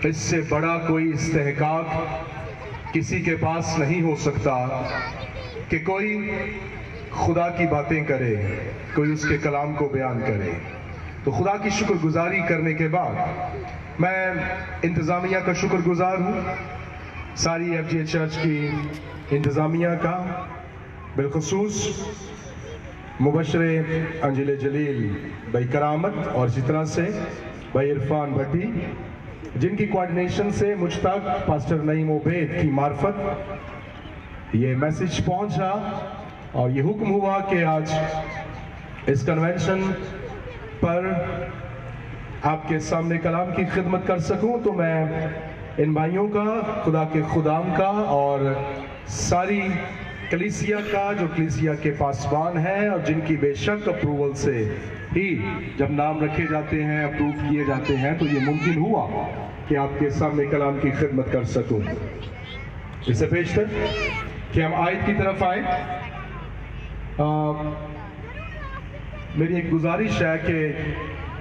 اس سے بڑا کوئی استحقاق کسی کے پاس نہیں ہو سکتا کہ کوئی خدا کی باتیں کرے، کوئی اس کے کلام کو بیان کرے۔ تو خدا کی شکر گزاری کرنے کے بعد میں انتظامیہ کا شکر گزار ہوں، ساری ایف جی اے چرچ کی انتظامیہ کا، بالخصوص مبشر انجیل جلیل بھائی کرامت اور اسی طرح سے بھائی عرفان بھٹی، جن کی کوارڈینیشن سے مجھ تک پاسٹر نعیم عبید کی معرفت یہ میسج پہنچا اور یہ حکم ہوا کہ آج اس کنونشن پر آپ کے سامنے کلام کی خدمت کر سکوں۔ تو میں ان بھائیوں کا، خدا کے خدام کا اور ساری کلیسیا کا، جو کلیسیا کے پاسبان ہیں اور جن کی بے شک اپروول سے ہی جب نام رکھے جاتے ہیں، اپروو کیے جاتے ہیں، تو یہ ممکن ہوا کہ آپ کے سامنے کلام کی خدمت کر سکوں۔ اس سے پیشتر کہ ہم آیت کی طرف آئیں، میری ایک گزارش ہے کہ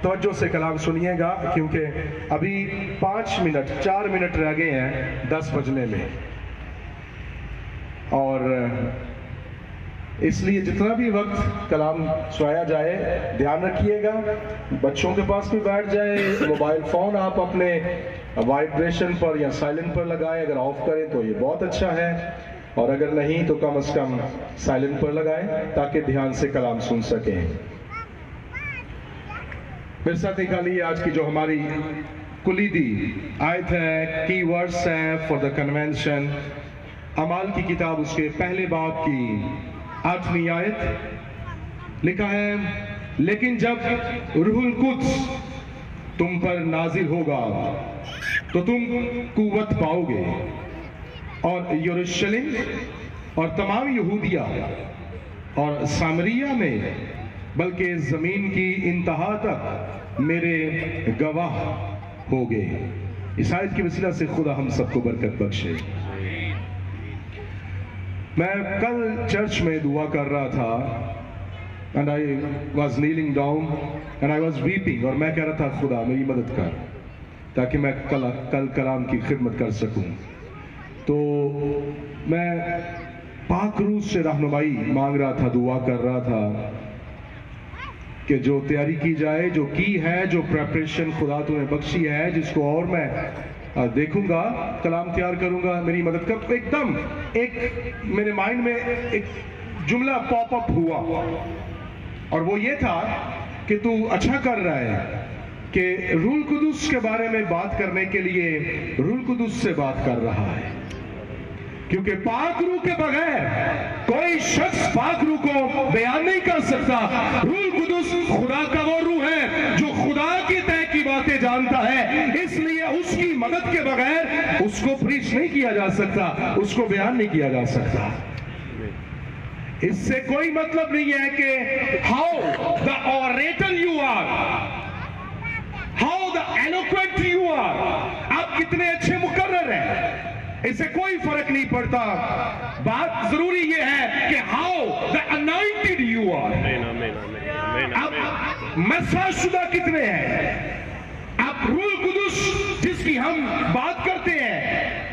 توجہ سے کلام سنیے گا، کیونکہ ابھی 4 منٹ رہ گئے ہیں 10 بجنے میں، اور اس لیے جتنا بھی وقت کلام سنایا جائے دھیان رکھیے گا، بچوں کے پاس بھی بیٹھ جائے، موبائل فون آپ اپنے وائبریشن پر یا سائلنٹ پر لگائیں، اگر آف کریں تو یہ بہت اچھا ہے، اور اگر نہیں تو کم از کم سائلنٹ پر لگائیں تاکہ دھیان سے کلام سن سکیں۔ میرے ساتھ نکالیے آج کی جو ہماری کلیدی آیت ہے، کی ورڈز ہے فار دا کنونشن، اعمال کی کتاب اس کے پہلے باب کی 8ویں آیت۔ لکھا ہے، لیکن جب روح القدس تم پر نازل ہوگا تو تم قوت پاؤ گے، اور یروشلم اور تمام یہودیہ اور سامریہ میں بلکہ زمین کی انتہا تک میرے گواہ ہوگے۔ اس آیت کی وسیلہ سے خدا ہم سب کو برکت بخشے۔ میں کل چرچ میں دعا کر رہا تھا and I was kneeling down and I was weeping، اور میں کہہ رہا تھا خدا میری مدد کر تاکہ میں کل کلام کی خدمت کر سکوں۔ تو میں پاک روح سے رہنمائی مانگ رہا تھا، دعا کر رہا تھا کہ جو تیاری کی جائے، جو کی ہے، جو پریپریشن خدا تو نے بخشی ہے، جس کو اور میں دیکھوں گا، کلام تیار کروں گا، میری مدد کر۔ ایک دم میرے مائنڈ میں ایک جملہ پاپ اپ ہوا، اور وہ یہ تھا کہ تو اچھا کر رہا ہے کہ روح القدس کے بارے میں بات کرنے کے لیے روح القدس سے بات کر رہا ہے، کیونکہ پاک روح کے بغیر کوئی شخص پاک روح کو بیان نہیں کر سکتا۔ روح القدس خدا کا وہ روح ہے جو خدا کی طے کی باتیں جانتا ہے، اس لیے اس کی مدد کے بغیر اس کو پریچ نہیں کیا جا سکتا، اس کو بیان نہیں کیا جا سکتا۔ اس سے کوئی مطلب نہیں ہے کہ how the orator you are، how the eloquent you are، آپ کتنے اچھے مقرر ہیں، اس سے کوئی فرق نہیں پڑتا۔ بات ضروری یہ ہے کہ how the anointed you are، آپ مسح شدہ کتنے ہیں، آپ روح القدس جس کی ہم بات کرتے ہیں،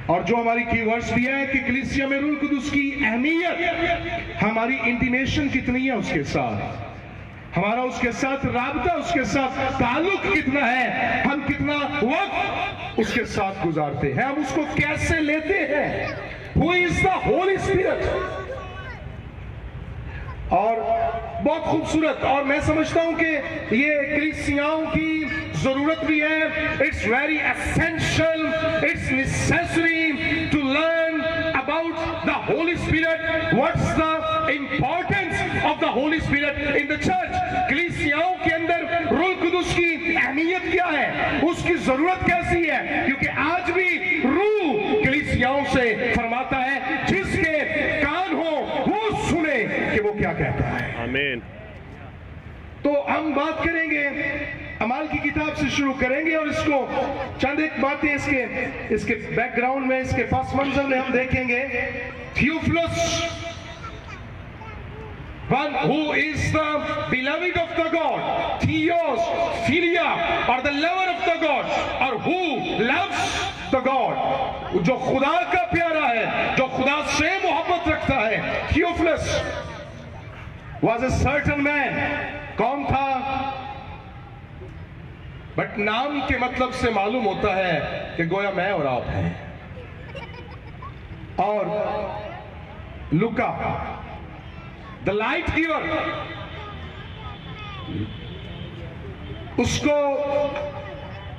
اور جو ہماری کی ورڈز بھی ہے کہ کلیسیا میں روح القدس کی اہمیت، ہماری انٹیمیشن کتنی ہے اس کے ساتھ، ہمارا اس کے ساتھ رابطہ، اس کے ساتھ تعلق کتنا ہے، ہم کتنا وقت اس کے ساتھ گزارتے ہیں، ہم اس کو کیسے لیتے ہیں۔ Who is the Holy Spirit؟ اور بہت خوبصورت، اور میں سمجھتا ہوں کہ یہ کلیسیاؤں کی ضرورت بھی ہے۔ It's very essential، it's necessary to learn about the Holy Spirit. What's the importance of the Holy Spirit in the church؟ کلیسیاؤں کے اندر روح القدس کی اہمیت کیا ہے، اس کی ضرورت کیسی ہے، کیونکہ آج بھی روح کلیسیاؤں سے فرماتا ہے جس کے کان ہو وہ سنے کہ وہ کیا کہتا ہے۔ آمین۔ تو ہم بات کریں گے، اعمال کی کتاب سے شروع کریں گے، اور اس کو چند ایک باتیں اس کے بیک گراؤنڈ میں، اس کے پس منظر میں ہم دیکھیں گے۔ تھیوفلس، one who is the beloved of the God، Theos, Philia, or the lover of the God، loves the God, جو خدا کا پیارا ہے, جو خدا سے محبت رکھتا ہے. Theophilus was a certain man. کون تھا؟ بٹ نام کے مطلب سے معلوم ہوتا ہے کہ گویا میں اور آپ ہیں. اور لوکا the light giver, اس کو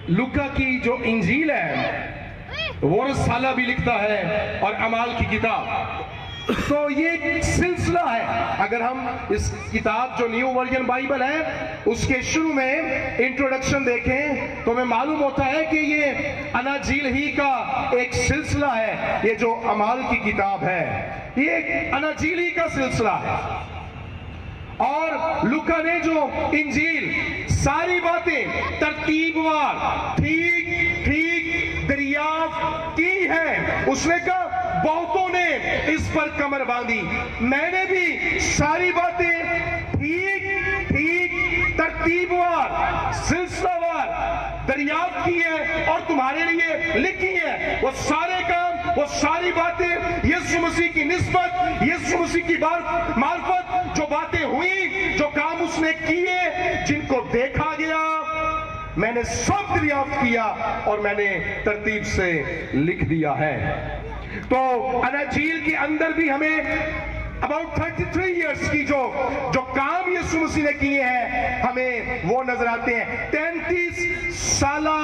لوکا کی جو انجیل ہے وہ رسالہ بھی لکھتا ہے اور اعمال کی کتاب. تو یہ ایک سلسلہ ہے. اگر ہم اس کتاب جو نیو ورژن بائبل ہے اس کے شروع میں انٹروڈکشن دیکھیں تو ہمیں معلوم ہوتا ہے کہ یہ اناجیل ہی کا ایک سلسلہ ہے. یہ جو اعمال کی کتاب ہے یہ ایک اناجیل ہی کا سلسلہ ہے. اور لوکا نے جو انجیل ساری باتیں ترتیب وار ٹھیک ٹھیک دریافت کی ہے. اس نے کہا بہتوں نے اس پر کمر باندھی, میں نے بھی ساری باتیں ٹھیک ٹھیک ترتیب وار سلسلہ وار دریافت کی ہے اور تمہارے لیے لکھی ہے. وہ سارے کام, وہ ساری باتیں یسوع مسیح کی نسبت, یسوع مسیح کی معرفت, جو باتیں ہوئی, جو کام اس نے کیے, جن کو دیکھا گیا, میں نے سب دریافت کیا اور میں نے ترتیب سے لکھ دیا ہے. تو اناجیل کے اندر بھی ہمیں about 33 years کی جو کام یسوع مسیح نے کیے ہیں ہمیں وہ نظر آتے ہیں. 33 سالہ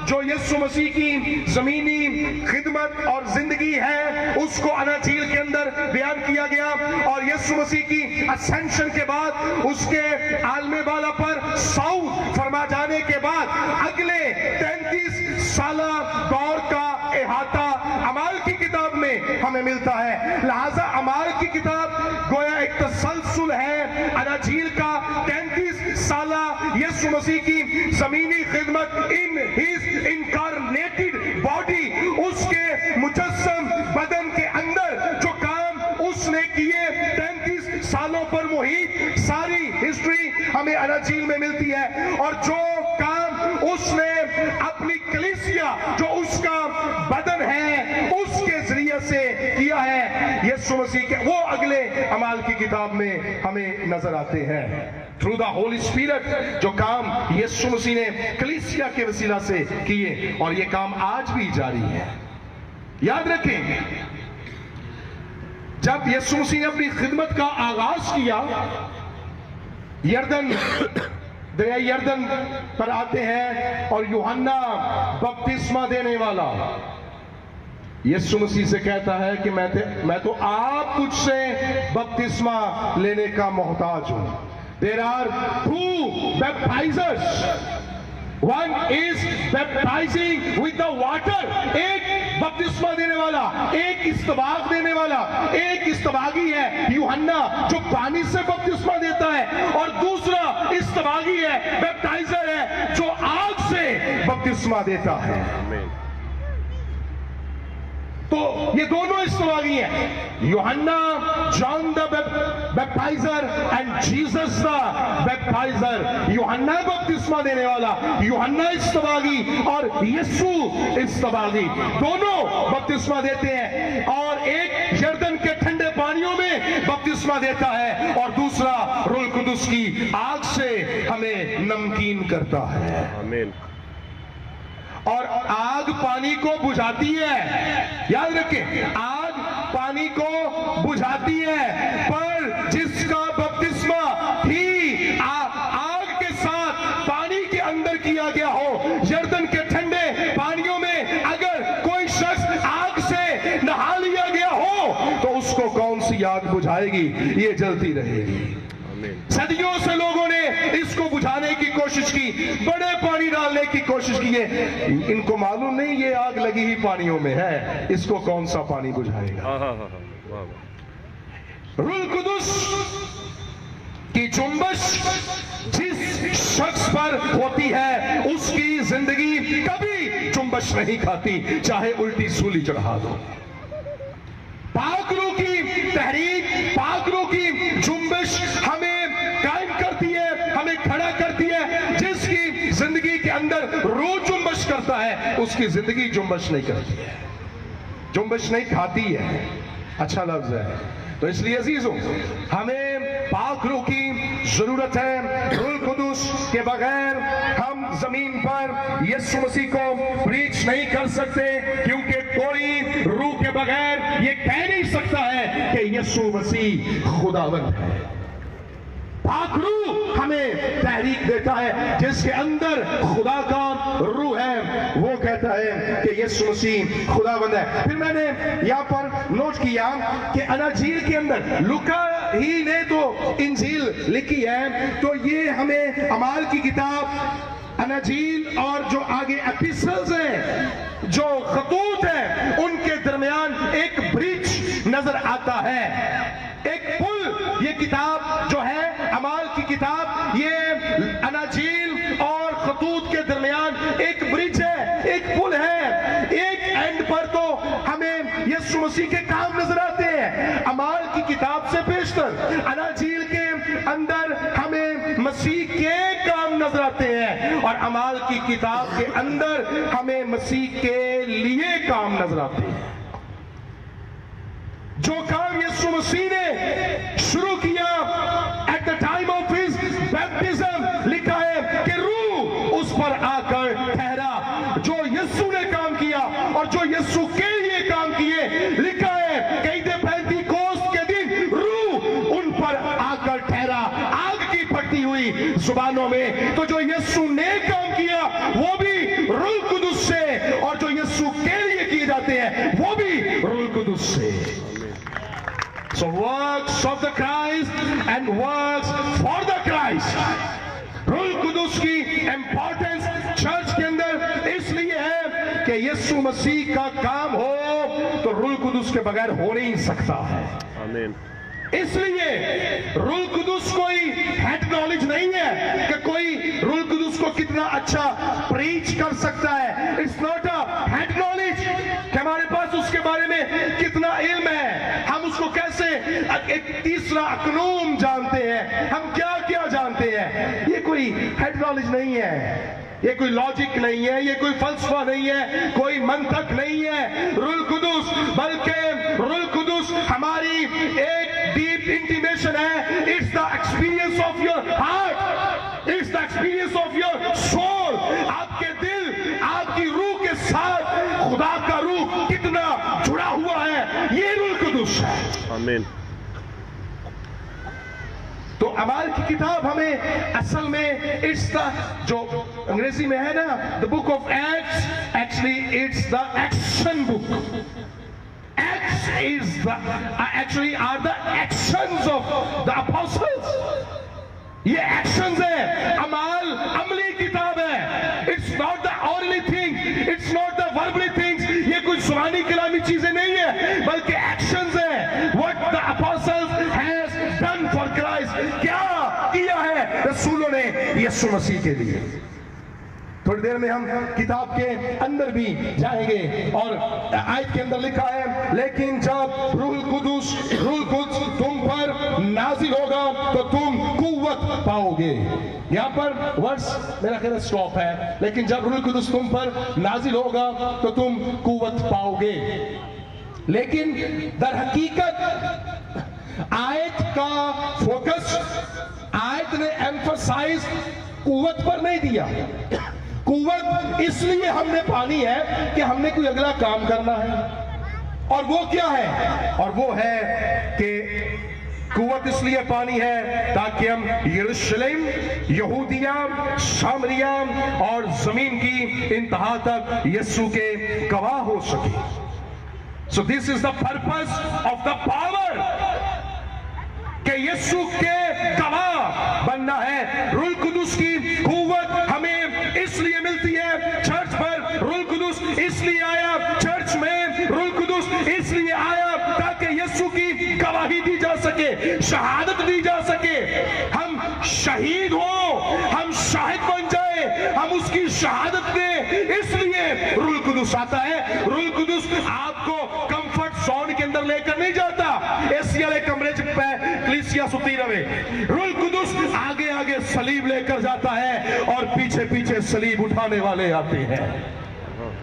جو یسوع مسیح کی زمینی خدمت اور زندگی ہے اس کو اناجیل کے اندر بیان کیا گیا. اور یسوع مسیح کی اسینشن کے بعد, اس کے عالم بالا پر صعود فرما جانے کے بعد اگلے 33 سالہ دور کا احاطہ اعمال کی کتاب میں ہمیں ملتا ہے. لہذا اعمال کی کتاب گویا ایک تسلسل ہے اناجیل کا. 33 سالہ یسوع مسیح کی زمینی خدمت, ان ہز انکارنیٹڈ باڈی, اس کے مجسم بدن کے اندر جو کام اس نے کیے 33 سالوں پر محیط ساری ہسٹری ہمیں اناجیل میں ملتی ہے. اور جو کام اس نے اپنی کلیسیا جو اس کا بدن ہے اس کے ذریعے سے کیا ہے یسوع مسیح کے, وہ اگلے اعمال کی کتاب میں ہمیں نظر آتے ہیں. تھرو دا ہول اسپرٹ جو کام یسوع مسیح نے کلیسیا کے وسیلہ سے کیے, اور یہ کام آج بھی جاری ہے. یاد رکھیں جب یسوع مسیح نے اپنی خدمت کا آغاز کیا, دریا یردن پر آتے ہیں اور یوحنا بپتسمہ دینے والا یسوع مسیح سے کہتا ہے کہ میں تو آپ کچھ سے بپتسمہ لینے کا محتاج ہوں. There are two baptizers. One is baptizing with the water. ایک بپتسمہ دینے والا, ایک استباغ دینے والا, ایک استباغی ہے یوحنا جو پانی سے بپتسمہ دیتا ہے, اور دوسرا استباغی ہے, بیپٹائزر ہے جو آگ سے بپتسمہ دیتا ہے. تو یہ دونوں استباغی ہیں, یوحنا جان دا بیپٹائزر اینڈ جیسس دا بیپٹائزر. یوحنا بپتسمہ دینے والا, یوحنا استباغی اور یسوع استباغی, دونوں بپتسمہ دیتے ہیں. اور ایک یردن کے ٹھنڈے پانیوں میں بپتسمہ دیتا ہے اور دوسرا روح القدس کی آگ سے ہمیں نمکین کرتا ہے. آمین. اور آگ پانی کو بجھاتی ہے, یاد رکھیں آگ پانی کو بجھاتی ہے, پر جس کا بپتسمہ ہی آگ کے ساتھ پانی کے اندر کیا گیا ہو, یردن کے ٹھنڈے پانیوں میں اگر کوئی شخص آگ سے نہا لیا گیا ہو تو اس کو کون سی آگ بجھائے گی؟ یہ جلتی رہے گی. صدیوں سے لوگوں نے اس کو بجھانے کی کوشش کی, بڑے پانی ڈالنے کی کوشش کی ہے, ان کو معلوم نہیں یہ آگ لگی ہی پانیوں میں ہے, اس کو کون سا پانی بجھائے گا. روح القدس کی جنبش جس شخص پر ہوتی ہے اس کی زندگی کبھی جنبش نہیں کھاتی, چاہے الٹی سولی چڑھا دو. پاک روح کی تحریک, پاک روح کی جنبش ہمیں قائم کرتی ہے, ہمیں کھڑا کرتی ہے. جس کی زندگی کے اندر روح جنبش کرتا ہے اس کی زندگی جنبش نہیں کرتی ہے، جنبش نہیں کھاتی ہے. اچھا لفظ ہے. تو اس لیے عزیزوں ہمیں پاک روح کی ضرورت ہے. روح القدس کے بغیر ہم زمین پر یسوع مسیح کو پریچ نہیں کر سکتے، کیونکہ کوئی روح کے بغیر یہ کہہ نہیں سکتا ہے کہ یسوع مسیح خداوند ہے. پاک روح ہمیں تحریک دیتا ہے. جس کے اندر خدا کا روح ہے وہ کہتا ہے کہ یسوع مسیح خداوند ہے. پھر میں نے یہاں پر نوٹ کیا کہ اناجیل کے اندر لوکا ہی نے تو انجیل لکھی ہے، تو یہ ہمیں اعمال کی کتاب، اناجیل اور جو آگے ایپیسٹلز ہیں، جو خطوط ہیں، ان کے درمیان ایک برج نظر آتا ہے، ایک پل. یہ کتاب جو ہے اعمال کی کتاب، یہ اناجیل اور خطوط کے درمیان ایک برج ہے، ایک پل ہے. ایک اینڈ پر تو ہمیں یسوع مسیح کے کام نظر آتے ہیں اعمال کی کتاب سے بیشتر. اناجیل کے اندر ہمیں مسیح کے کام نظر آتے ہیں، اور اعمال کی کتاب کے اندر ہمیں مسیح کے لیے کام نظر آتے ہیں. جو کام یسوع مسیح نے شروع کیا at the time of his baptism, لکھا ہے کہ روح اس پر آ کر ٹھہرا. جو یسوع نے کام کیا اور جو یسوع کے لیے کام کیے، لکھا ہے کہ عید پینتیکوست کے دن روح ان پر آ کر ٹھہرا آگ کی پھٹتی ہوئی زبانوں میں. تو جو یسوع نے کام کیا وہ بھی روح القدس سے، اور جو یسوع کے لیے کیے جاتے ہیں وہ بھی روح القدس سے. So works of the Christ and works for the Christ. روح القدس کی امپورٹنس چرچ کے اندر اس لیے ہے کہ یسوع مسیح کا کام ہو تو روح القدس کے بغیر ہو نہیں سکتا ہے. آمین. اس لیے روح القدس کوئی ہیڈ نالج نہیں ہے کہ کوئی روح القدس کو کتنا اچھا پریچ کر سکتا ہے. It's not a head knowledge کہ ہمارے پاس اس کے بارے میں کتنا علم ہے، ہم اس کو کیسے ایک تیسرا اقنوم جانتے ہیں، ہم کیا کیا جانتے ہیں. یہ کوئی ہیڈ نالج نہیں ہے، یہ کوئی لاجک نہیں ہے، یہ کوئی فلسفہ نہیں ہے، کوئی منطق نہیں ہے. روح القدس بلکہ روح القدس ہماری ایک ڈیپ انٹیمیشن ہے. It's the experience of your heart, it's the experience of your soul. آپ کے دل، آپ کی روح کے ساتھ خدا کا روح کتنا جڑا ہوا ہے، یہ روح القدس ہے. آمین. تو اعمال کی کتاب ہمیں اصل میں اس کا جو انگریزی میں ہے نا the book of Acts, actually it's the action book. Acts is the actually are the actions of the apostles. یہ actions ہے، اعمال عملی کتاب ہے. It's not the orally thing, it's not the verbally things. یہ کوئی زبانی کلامی چیزیں نہیں ہے بلکہ actions ہے. What the apostles has done for Christ. کیا کیا ہے رسولوں نے یسوع مسیح کے لیے. تھوڑی دیر میں ہم کتاب کے اندر بھی جائیں گے، اور آیت کے اندر لکھا ہے لیکن جب روح القدس تم پر نازل ہوگا تو تم قوت پاؤ گے. یہاں پر ورس میرا خیال سٹاپ ہے، لیکن جب روح القدس تم پر نازل ہوگا تو تم قوت پاؤ گے. لیکن در حقیقت آیت کا فوکس، آیت نے ایمفسائز قوت پر نہیں دیا. قوت اس لیے ہم نے پانی ہے کہ ہم نے کوئی اگلا کام کرنا ہے، اور وہ کیا ہے؟ اور وہ ہے کہ قوت اس لیے پانی ہے تاکہ ہم یروشلم، یہودیہ، سامریہ اور زمین کی انتہا تک یسوع کے گواہ ہو سکیں. So this is the purpose of the power کہ یسوع کے گواہ بننا ہے. روح القدس کی قوت ہمیں اس لیے ملتی ہے چرچ پر. روح القدس اس لیے آیا چرچ میں، روح القدس اس لیے آیا تاکہ یسوع کی گواہی دی جا سکے، شہادت دی جا سکے. ہم شہید ہوں، ہم شاہد بن جائے، ہم اس کی شہادت دیں. اس لیے روح القدس آتا ہے. روح القدس آپ کو کمفرٹ زون کے اندر لے کر نہیں جاتا، ایسی والے کمرے پہ کلیسیا ستی رہے. روح القدس آگے آگے صلیب لے کر جاتا ہے اور پیچھے پیچھے صلیب اٹھانے والے آتے ہیں.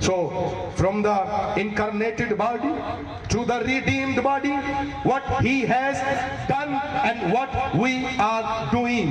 So from the incarnated body to the redeemed body, what he has done and what we are doing.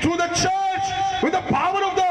through the church with the power of the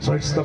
So it's the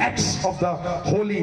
acts of the Holy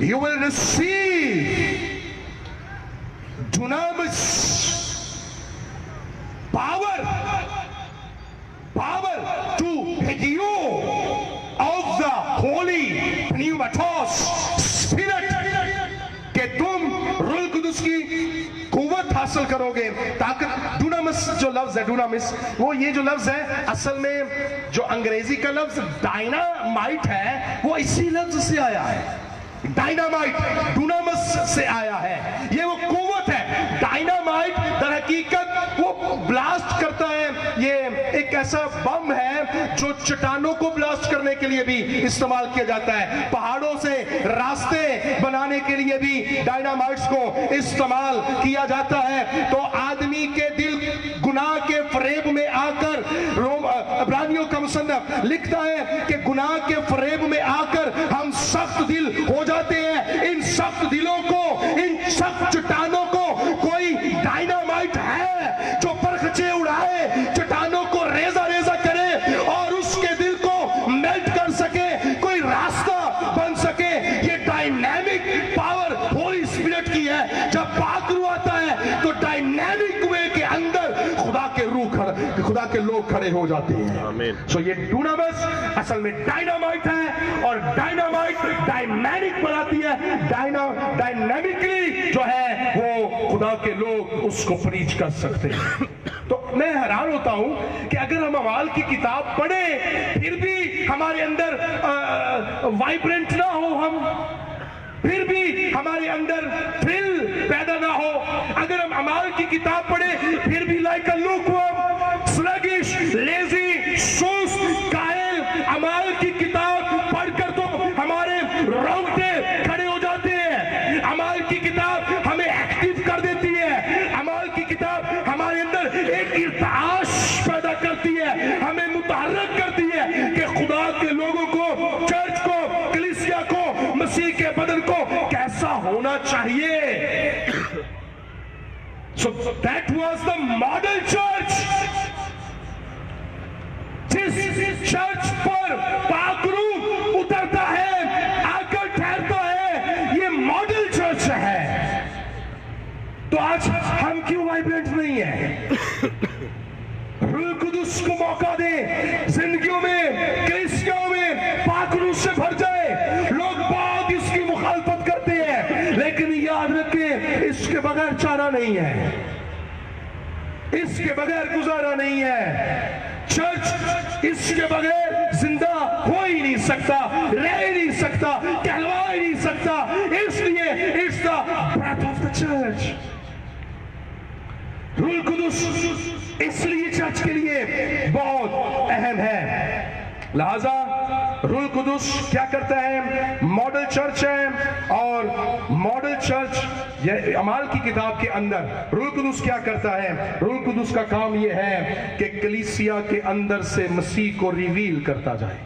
you will receive dunamis power حاصل کرو گے. طاقت ڈونامس جو لفظ ہے, ڈونامس, وہ یہ جو لفظ ہے اصل میں جو انگریزی کا لفظ ڈائنامائٹ ہے وہ اسی لفظ سے آیا ہے. ڈائنامائٹ ڈونامس سے آیا ہے. یہ وہ قوت ہے. ڈائنامائٹ در حقیقت وہ بلاسٹ کرتا ہے. یہ ایک ایسا بم ہے جو چٹانوں کو بلاسٹ کرنے کے لیے بھی استعمال کیا جاتا ہے. پہاڑوں سے راستے بنانے کے لیے بھی ڈائنامائٹس کو استعمال کیا جاتا ہے. تو آدمی کے دل گناہ کے فریب میں آ کر, عبرانیوں کا مصنف لکھتا ہے کہ گناہ کے فریب میں آ کر ہم سخت دل ہو جاتے ہیں. ان سخت دلوں کو, ان سخت چٹانوں کو کوئی ڈائنامائٹ ہے جو پرخچے اڑائے, چٹانوں کو ریزہ ریزہ کرے اور اس کے دل کو میلٹ کر سکے, کوئی راستہ بن سکے. یہ ڈائنامک پاور ہولی اسپرٹ کی ہے. جب پاک روح آتا ہے تو ڈائنامک وے کے اندر خدا کے روح خدا کے لوگ کھڑے ہو جاتے ہیں. سو یہ ڈونامس اصل میں ڈائنامائٹ ہے, اور ڈائنامائٹ ڈائنامک بناتی ہے. ڈائنامکلی جو ہے وہ خدا کے لوگ اس کو پریچ کر سکتے ہیں. تو میں حیران ہوتا ہوں کہ اگر ہم اعمال کی کتاب پڑھیں پھر بھی ہمارے اندر وائبرنٹ نہ ہو, ہم پھر بھی ہمارے اندر تھرل پیدا نہ ہو. اگر ہم اعمال کی کتاب پڑھیں پھر بھی like a lukewarm, sluggish, lazy, سست, قائل, اعمال کی کتاب پڑھ کر تو ہمارے رونگٹے کھڑے ہو جاتے ہیں. اعمال کی کتاب ہمیں ایکٹیو کر دیتی ہے. اعمال کی کتاب ہمارے اندر ایک ارتعاش پیدا کرتی ہے, ہمیں متحرک کرتی ہے کہ خدا کے لوگوں کو, چرچ کو, کلیسیا کو, مسیح کے بدن کو کیسا ہونا چاہیے. So that was the model church. جس چرچ پر پاک روح اترتا ہے, آ کر ٹھہرتا ہے, یہ ماڈل چرچ ہے. تو آج ہم کیوں وائبرنٹ نہیں ہیں؟ روح القدس کو موقع دیں زندگیوں میں, کلیسیوں میں پاک روح سے بھر جائے. لوگ بہت اس کی مخالفت کرتے ہیں, لیکن یاد رکھیں اس کے بغیر چارہ نہیں ہے, اس کے بغیر گزارا نہیں ہے. چرچ اس کے بغیر زندہ ہو ہی نہیں سکتا, رہ ہی نہیں سکتا, کہلوا ہی نہیں سکتا. اس لیے it's the breath of the church. روح القدس اس لیے چرچ کے لیے بہت اہم ہے. لہذا روح القدس کیا کرتا ہے؟ ماڈل چرچ ہے, اور ماڈل چرچ یہ اعمال کی کتاب کے اندر روح القدس کیا کرتا ہے؟ روح القدس کا کام یہ ہے کہ کلیسیا کے اندر سے مسیح کو ریویل کرتا جائے,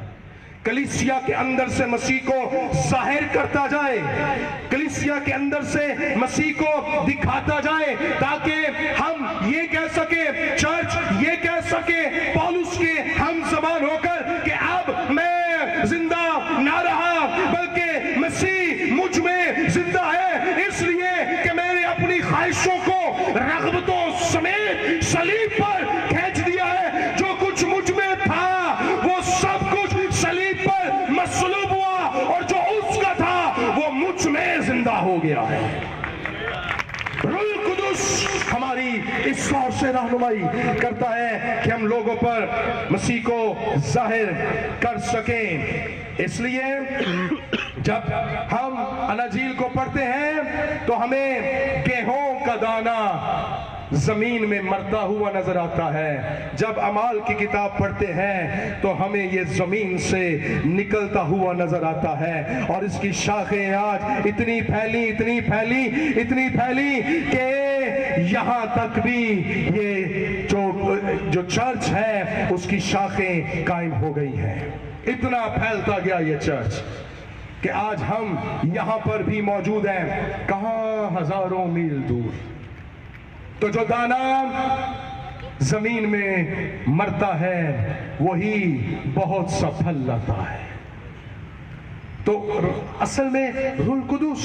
کلیسیا کے اندر سے مسیح کو ظاہر کرتا جائے, کلیسیا کے اندر سے مسیح کو دکھاتا جائے, تاکہ ہم یہ کہہ سکے, چرچ یہ کہہ سکے پولس کے ہم زبان ہو کر کہ اب میں زندہ نہ رہا بلکہ مسیح مجھ میں زندہ ہے, اس لیے کہ میں نے اپنی خواہشوں کو رغبتوں سمیت صلیب پر کھینچ دیا ہے. جو کچھ مجھ میں تھا وہ سب کچھ صلیب پر مصلوب ہوا, اور جو اس کا تھا وہ مجھ میں زندہ ہو گیا ہے. روح القدس ہماری اس طور سے رہنمائی کرتا ہے کہ ہم لوگوں پر مسیح کو ظاہر کر سکیں. اس لیے جب ہم اناجیل کو پڑھتے ہیں تو ہمیں گیہوں کا دانہ زمین میں مرتا ہوا نظر آتا ہے. جب اعمال کی کتاب پڑھتے ہیں تو ہمیں یہ زمین سے نکلتا ہوا نظر آتا ہے, اور اس کی شاخیں آج اتنی پھیلی کہ یہاں تک بھی یہ جو چرچ ہے اس کی شاخیں قائم ہو گئی ہیں. اتنا پھیلتا گیا یہ چرچ کہ آج ہم یہاں پر بھی موجود ہیں, کہاں ہزاروں میل دور. تو جو دانا زمین میں مرتا ہے وہی بہت سا پھل لاتا ہے. تو اصل میں روح القدس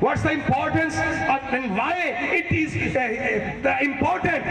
What's the importance and why it is the important?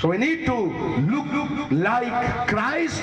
So we need to look like Christ.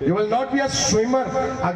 You will not be a swimmer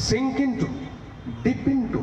Sink into, dip into,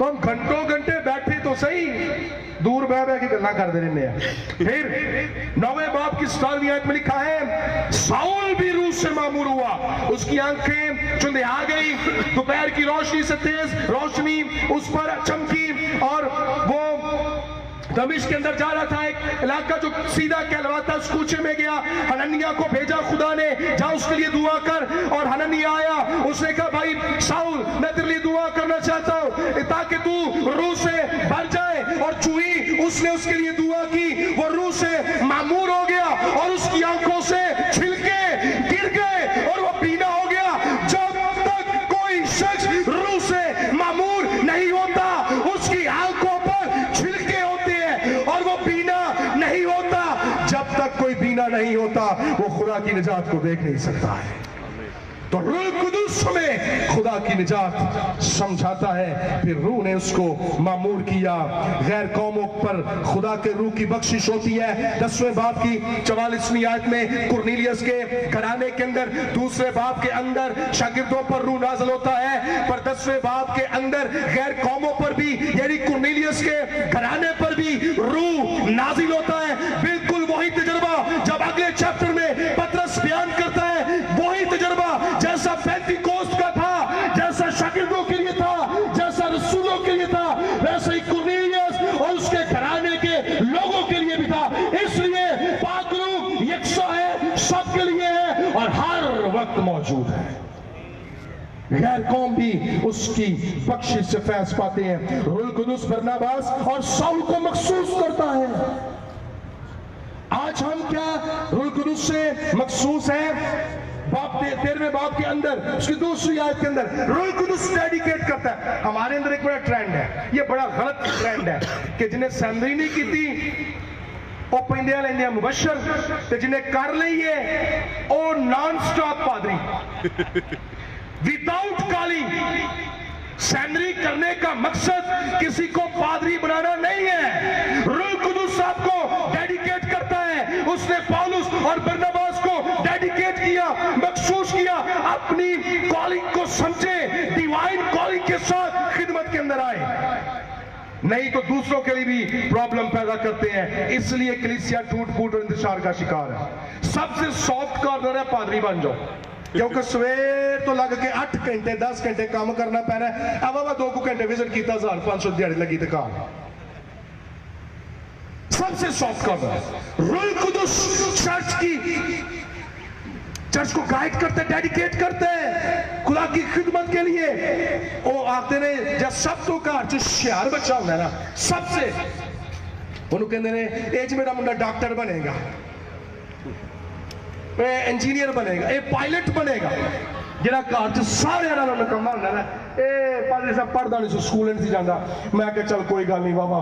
تو ہم گھنٹوں گھنٹے بیٹھے تو صحیح دور بہ بہ کے گلا کر دے رہے ہیں. پھر 9ویں باب کی 17ویں آیت میں لکھا ہے ساؤل بھی روح سے معمور ہوا, اس کی آنکھیں چندے آ گئی, دوپہر کی روشنی سے تیز روشنی اس پر چمکی, اور وہ دمشق کے اندر جا رہا تھا, ایک علاقہ جو سیدھا کہلواتا اس کوچے میں گیا. حنانیہ کو بھیجا خدا نے, جا اس کے لیے دعا کر, اور حنانیہ آیا, اس نے کہا بھائی ساؤل میں تیرے لیے دعا کرنا چاہتا ہوں تاکہ تو روح سے بھر جائے, اور چوئی اس نے اس کے لیے دعا کی, وہ روح سے معمور ہو گیا اور اس کی آنکھوں سے چھلکے گر گئے اور وہ بینا ہو گیا. جب تک کوئی شخص روح سے معمور نہیں ہوتا اس کی آنکھوں پر چھلکے ہوتے ہیں اور وہ بینا نہیں ہوتا. جب تک کوئی بینا نہیں ہوتا وہ خدا کی نجات کو دیکھ نہیں سکتا ہے. تو روح القدس میں خدا کی نجات سمجھاتا ہے. پھر روح نے اس کو معمور کیا. غیر قوموں پر خدا کے روح کی بخشش ہوتی ہے. 10ویں باب کی 44ویں آیت میں کرنیلیس کے گھرانے کے اندر, دوسرے باب کے اندر شاگردوں پر روح نازل ہوتا ہے, پر 10ویں باب کے اندر غیر قوموں پر بھی یعنی کرنیلیس کے گھرانے پر بھی روح نازل ہوتا ہے. بالکل وہی تجربہ جب اگلے چیپٹر میں پترس بیان کرتا ہے, وہی تجربہ جیسا پینتیکوست کا تھا, جیسا شاگردوں کے لیے تھا, جیسا رسولوں کے لیے تھا, ویسے ہی کرنیلیس اور اس کے گھرانے کے لوگوں کے لیے بھی تھا. اس لیے پاک روح یکساں ہے, سب کے لیے ہے اور ہر وقت موجود ہے. غیر قوم بھی اس کی بخشش سے فیض پاتے ہیں. روح القدس برناباس اور ساؤل کو مخصوص کرتا ہے. آج ہم کیا روح القدس سے مخصوص ہیں؟ 13ویں باب کے اندر اس کی دوسری آیت کے اندر روح القدس ڈیڈیکیٹ کرتا ہے. ہمارے اندر ایک بڑا ٹرینڈ ہے, یہ بڑا غلط ٹرینڈ ہے کہ جنہیں سیمنری نہیں کی تھی وہ پیندے لیندے مبشر, تے جنہیں کر لئیے وہ نان سٹاپ پادری وداؤٹ کالنگ. سیمنری کرنے کا مقصد کسی کو پادری بنانا نہیں ہے. روح القدس آپ کو ڈیڈیکیٹ کرتا ہے. اس نے پالوس اور برناباس کو ڈیڈیکیٹ کیا, مخصوص کیا. اپنی کالنگ کو سمجھے, ڈیوائن کالنگ کے ساتھ خدمت کے اندر آئے, نہیں تو دوسروں کے لیے بھی پرابلم پیدا کرتے ہیں. اس لیے کلیسیا ٹوٹ پھوٹ اور انتشار کا شکار ہے. سب سے سافٹ کارنر ہے پادری بن جاؤ, کیونکہ سویر تو لگ کے 8 گھنٹے 10 گھنٹے کام کرنا پہ رہا ہے. اب 2 گھنٹے وزٹ کیتا 1500 دیہڑی لگی تو کام. سب سے سافٹ کارنر ہے. روح القدس چرچ کو گائیڈ کرتے, ڈیڈیکیٹ کرتے ہیں خدا کی خدمت کے لیے. وہ آتے نے جب سب تو کار جو شیار بچہ ہونا ہے نا, سب سے انہوں کہتے ہیں ایج میرا منڈا ڈاکٹر بنے گا, انجینئر بنے گا, پائلٹ بنے گا. جنہاں کار جو سارے انہوں نے کمہ ہونا ہے, پادری صاحب پڑھ دا نہیں سو سکول نہیں جاندہ. میں کہا چل کوئی گال نہیں بابا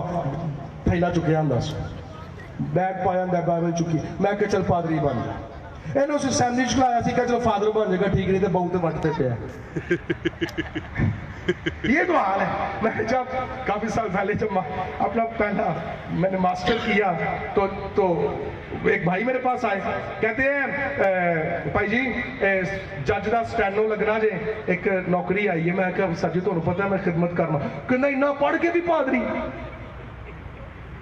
پھیلا چکے آندہ سو, بیگ پایا اندہ بائبل چکی. میں کہا چل پادری بن گا. انہوں سے سینڈوچ کھلایا سی کہ چلو فادر بن جائے گا, ٹھیک نہیں تھے بہت وٹتے پہ ہے. یہ تو حال ہے. میں جب کافی سال پہلے جب اپنا پہلا میں نے ماسٹر کیا تو ایک بھائی میرے پاس آئے, کہتے ہیں بھائی جی جج دا سٹینو لگنا جے, ایک نوکری آئی ہے. میں کہا سر جی تو پتہ ہے میں خدمت کرنا. کہ نہیں نہ پڑھ کے بھی پادری.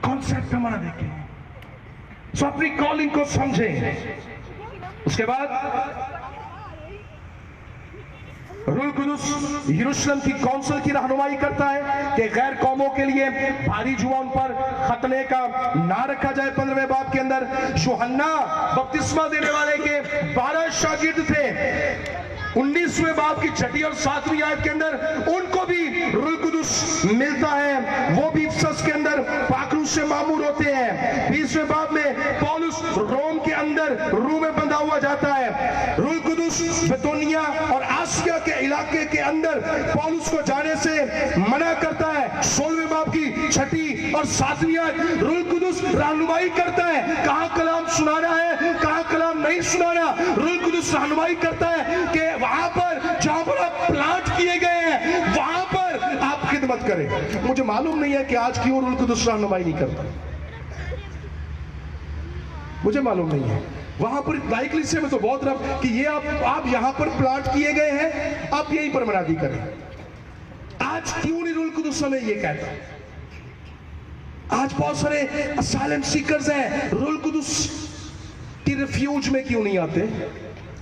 کانسیپٹ ہمارا دیکھیں, سو اپنی کالنگ کو سمجھیں. اس کے بعد روح القدس یروشلم کی کونسل کی رہنمائی کرتا ہے کہ غیر قوموں کے لیے بھاری جوا ان پر ختنے کا نہ رکھا جائے. 15ویں باب کے اندر یوحنا بپتسمہ دینے والے کے 12 شاگرد تھے. 19ویں باب کی 6 اور 7ویں آیت کے اندر ان کو بھی روح القدس ملتا ہے, وہ بھی افسس کے اندر پاک روح سے معمور ہوتے ہیں. 20ویں باب میں پولس روم کے اندر روح میں بندھا ہوا جاتا ہے. روح القدس بیتونیا اور آسیا کے علاقے کے اندر پولس کو جانے سے منع کرتا ہے. 16ویں باب کی 6 اور 7ویں آیت روح القدس رہنمائی کرتا ہے کہاں کلام سنانا ہے کہاں کلام نہیں سنانا. روح القدس رہنمائی کرتا ہے کہ وہاں پر جہاں پر آپ پلانٹ کیے گئے ہیں وہاں پر آپ خدمت کریں. مجھے معلوم نہیں ہے کہ آج کی اور روح القدس رہنمائی نہیں کرتا, مجھے معلوم نہیں ہے. وہاں پر لائکلی سے میں تو بہت رہا کہ یہ آپ یہاں پر پلانٹ کیے گئے ہیں, آپ یہیں پر منادی کریں. آج کیوں نہیں روح القدس ہمیں یہ کہتا؟ آج بہت سارے اسائلم سیکرز ہیں، روح القدس کی ریفیوج میں کیوں نہیں آتے؟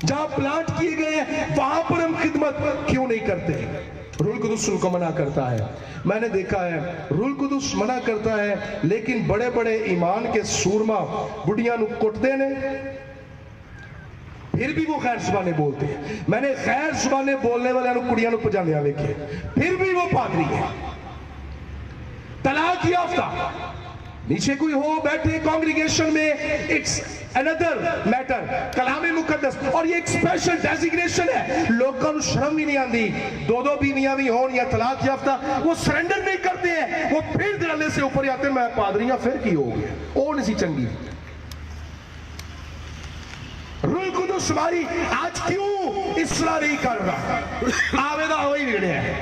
جہاں پلانٹ کیے گئے ہیں وہاں پر ہم خدمت کیوں نہیں کرتے؟ روح القدس ان کو منع کرتا ہے. میں نے دیکھا ہے روح القدس منع کرتا ہے، لیکن بڑے بڑے ایمان کے سورما بڑھیاں نو کٹتے نے، پھر بھی وہ خیر زبانیں بولتے ہیں. میں نے خیر زبانیں بولنے والے نو کڑیاں نو پجاندیاں ویکھے، پھر بھی وہ پادری ہے. طلاق یافتہ نیچے کوئی ہو بیٹھے کانگریگیشن میں، اٹس another matter. کلام مقدس اور یہ ایک اسپیشل ڈیزیگنیشن ہے. لوگوں کو شرم بھی نہیں آتی، دو بیویاں بھی ہون یا طلاق یافتہ، وہ سرنڈر نہیں کرتے ہیں، وہ پھر دلالے سے اوپر آتے ہیں میں پادریاں پھر کی ہو گیا اور نہیں سی چنگی. روح القدس ہماری آج کیوں اصلاح نہیں کر رہا؟ آویدہ ہوئی بگڑے ہیں.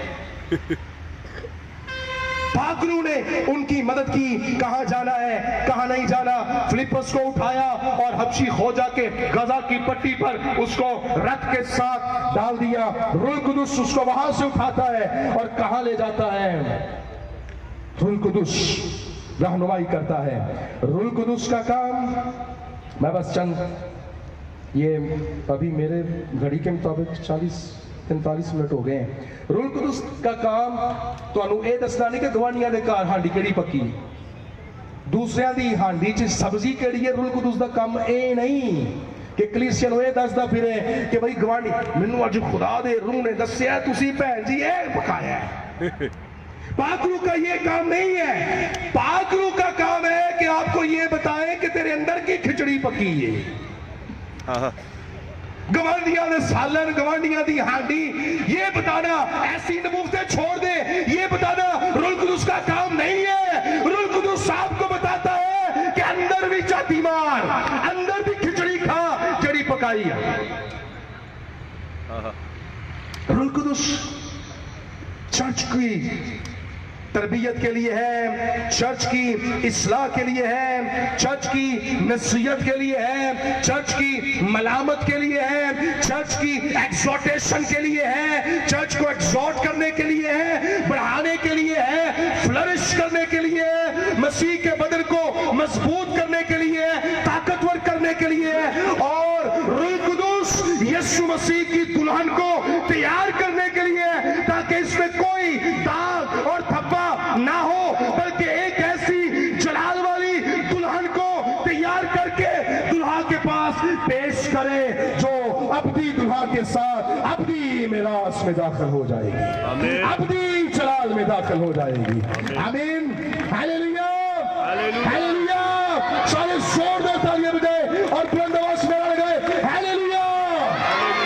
پاک روح نے ان کی مدد کی، کہاں جانا ہے کہاں نہیں جانا. فلپس کو اٹھایا اور حبشی خوجہ کے غزہ کی پٹی پر اس کو رتھ کے ساتھ ڈال دیا. روح القدس اس کو وہاں سے اٹھاتا ہے اور کہاں لے جاتا ہے؟ روح القدس رہنمائی کرتا ہے. روح القدس کا کام، میں بس چند یہ ابھی میرے گھڑی کے مطابق 40-45 منٹ ہو گئے ہیں. روح القدس کا کام تو انو اے دسنا نہیں کہ گوانیاں دے کار ہانڈی کیڑی پکی، دوسریاں دی ہانڈی چ سبزی کیڑی ہے. روح القدس دا کام اے نہیں کہ کلیسیا نو اے دسدا پھرے کہ بھائی گوانی مینوں اج خدا دے روح نے دسیا تسی بہن جی اے پکایا ہے. پاک روح کا یہ کام نہیں ہے. پاک روح کا کام ہے کہ آپ کو یہ بتائیں کہ تیرے اندر کی کھچڑی پکی ہے، گوانڈیاں دے سالن، گوانڈیاں دی ہانڈی، یہ بتانا ایسی نبوتیں چھوڑ دے، یہ بتانا روح القدس کا کام نہیں ہے. روح القدس آپ کو بتاتا ہے کہ اندر بھی چاٹی مار، اندر بھی کھچڑی کھا جڑی پکائی ہے. روح القدس چرچ کی تربیت کے لیے ہے، چرچ کی اصلاح کے لیے ہے، چرچ کی نصیحت کے لیے ہے، چرچ کی ملامت کے لیے ہے، چرچ کی ایکزورٹیشن کے لیے ہے، چرچ کو ایکزورٹ کرنے کے لیے ہے، بڑھانے کے لیے ہے، فلرش کرنے کے لیے ہے، مسیح کے بدن کو مضبوط کرنے کے لیے ہے، طاقتور کرنے کے لیے ہے. اور روح القدس یسوع مسیح کی دلہن کو تیار کرنے کے لیے ہے تاکہ اس میں کوئی داغ اور دھبا نہ ہو، بلکہ ایک ایسی جلال والی دلہن کو تیار کر کے دلہا کے پاس پیش کرے جو ابدی دلہا کے ساتھ ابدی میراث میں داخل ہو جائے گی، ابدی جلال میں داخل ہو جائے گی. آمین. Hallelujah hallelujah. سارے زور دے تالیاں بجائے اور بلند آواز میں لگائے ہیلیلویا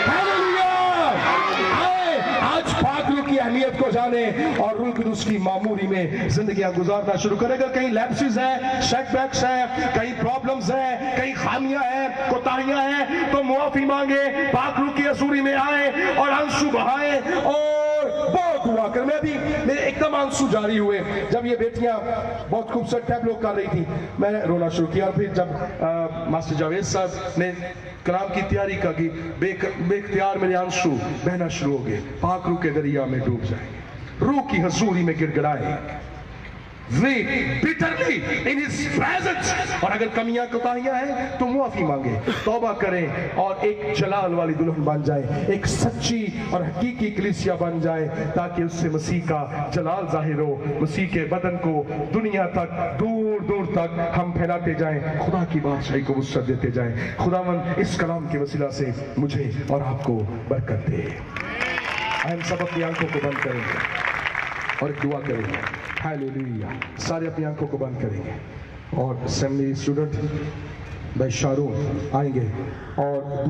ہیلیلویا. آئے آج پاک روح کی اہمیت کو جانے اور روح القدس کی معموری میں زندگیاں گزارنا شروع کرے. اگر کہیں لیپسز ہیں، سیٹ بیکس ہیں، کہیں پرابلمز ہیں، کہیں خامیاں ہیں، کوتاہیاں ہیں، تو معافی مانگے، پاک روح کی حضوری میں آئیں اور آنسو بہائیں اور بہت دعا کر. میں بھی میرے ایک دم آنسو جاری ہوئے جب یہ بیٹیاں بہت خوبصورت ٹیب لوگ کر رہی تھی. میں نے رونا شروع کیا. اور پھر جب ماسٹر جاوید صاحب نے کلام کی تیاری کا کی، بے اختیار میرے آنسو بہنا شروع ہو گئے. پاک روح کے دریا میں ڈوب جائیں، روح کی حضوری میں گڑ گڑائے bitterly in his presence. اور اگر کمیاں کوتاہیاں ہیں تو معافی مانگے، توبہ کریں اور ایک جلال والی دلہن بن جائے، ایک سچی اور حقیقی کلیسیا بن جائے تاکہ اس سے مسیح کا جلال ظاہر ہو، مسیح کے بدن کو دنیا تک دور دور تک ہم پھیلاتے جائیں، خدا کی بادشاہی کو وسعت دیتے جائیں. خداوند اس کلام کے وسیلہ سے مجھے اور آپ کو برکت دے. ہم سب اپنی آنکھوں کو بند کریں گے اور ایک دعا کریں گے. ہیلیلویا. سارے اپنی آنکھوں کو بند کریں گے اور اسمبلی اسٹوڈنٹ بھائی شارون آئیں گے اور